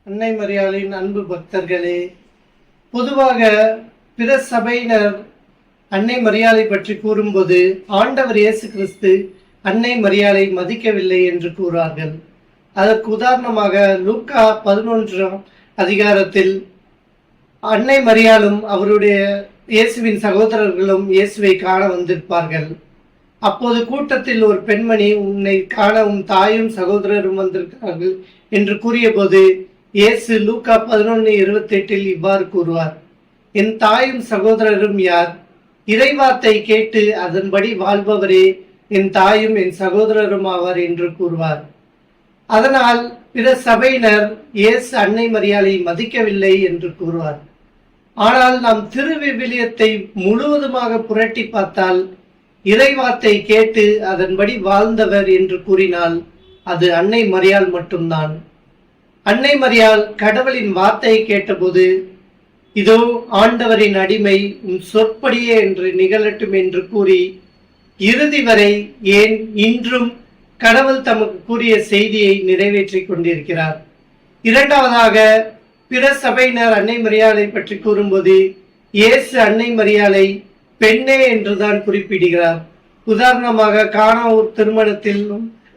அன்னை மரியாளின் அன்பு பக்தர்களே, பொதுவாக பிற சபையினர் அன்னை மரியாளை பற்றி கூறும்போது ஆண்டவர் இயேசு கிறிஸ்து அன்னை மரியாளை மதிக்கவில்லை என்று கூறுவார்கள். அதற்கு உதாரணமாக லூக்கா 11ஆம் அதிகாரத்தில் அன்னை மரியாளும் அவருடைய இயேசுவின் சகோதரர்களும் இயேசுவை காண வந்திருப்பார்கள். அப்போது கூட்டத்தில் ஒரு பெண்மணி, உன்னை காண உன் தாயும் சகோதரரும் வந்திருக்கிறார்கள் என்று கூறிய போது இயேசு லூக்கா 11:28 இவ்வாறு கூறுவார், என் தாயும் சகோதரரும் யார்? இறைவார்த்தை கேட்டு அதன்படி வாழ்பவரே என் தாயும் என் சகோதரரும் ஆவார் என்று கூறுவார். அதனால் பிற சபையினர் இயேசு அன்னை மரியாளை மதிக்கவில்லை என்று கூறுவார். ஆனால் நாம் திருவிவிலியத்தை முழுவதுமாக புரட்டி பார்த்தால் இறைவார்த்தை கேட்டு அதன்படி வாழ்ந்தவர் என்று கூறினால் அது அன்னை மரியாள் மட்டும்தான். அன்னை மரியாள் கடவுளின் வார்த்தையை கேட்டபோது, இதோ ஆண்டவரின் அடிமை, உன் சொற்படியே என்று நிகழட்டும் என்று கூறி இறுதி வரை, ஏன் இன்றும் கடவுள் தமக்கு கூறிய செய்தியை நிறைவேற்றி கொண்டிருக்கிறார். இரண்டாவதாக, பிற சபையினர் அன்னை மரியாளை பற்றி கூறும்போது இயேசு அன்னை மரியாளை பெண்ணே என்றுதான் குறிப்பிடுகிறார். உதாரணமாக கானாவூர்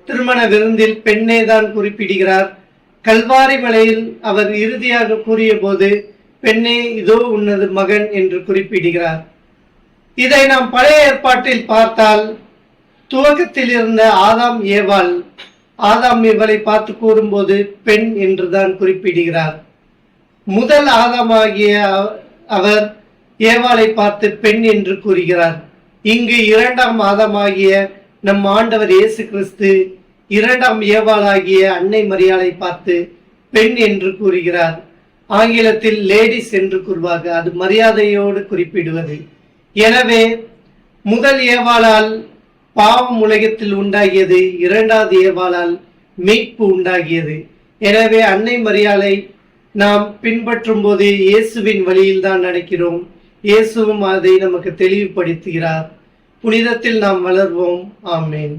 திருமண விருந்தில் பெண்ணே தான் குறிப்பிடுகிறார். கல்வாரி மலையில் அவர் இறுதியாக கூறிய போது பெண்ணே இதோ உன்னது மகன் என்று குறிப்பிடுகிறார். இதை நாம் பழைய ஏற்பாட்டில் பார்த்தால் துவக்கத்தில் இருந்த ஆதாம் ஏவாளை பார்த்து கூறும்போது பெண் என்றுதான் குறிப்பிடுகிறார். முதல் ஆதாமாகிய அவர் ஏவாளை பார்த்து பெண் என்று கூறுகிறார். இங்கு இரண்டாம் ஆதாமாகிய நம் ஆண்டவர் இயேசு கிறிஸ்து இரண்டாம் ஏவாளாகிய அன்னை மரியாளை பார்த்து பெண் என்று கூறுகிறார். ஆங்கிலத்தில் லேடிஸ் என்று கூறுவார்கள். அது மரியாதையோடு குறிப்பிடுவது. எனவே முதல் ஏவாளால் பாவம் உலகத்தில் உண்டாகியது, இரண்டாவது ஏவாளால் மீட்பு உண்டாகியது. எனவே அன்னை மரியாளை நாம் பின்பற்றும் போது இயேசுவின் வழியில் தான் நடக்கிறோம். இயேசுவும் அதை நமக்கு தெளிவுபடுத்துகிறார். புனிதத்தில் நாம் வளர்வோம். ஆமேன்.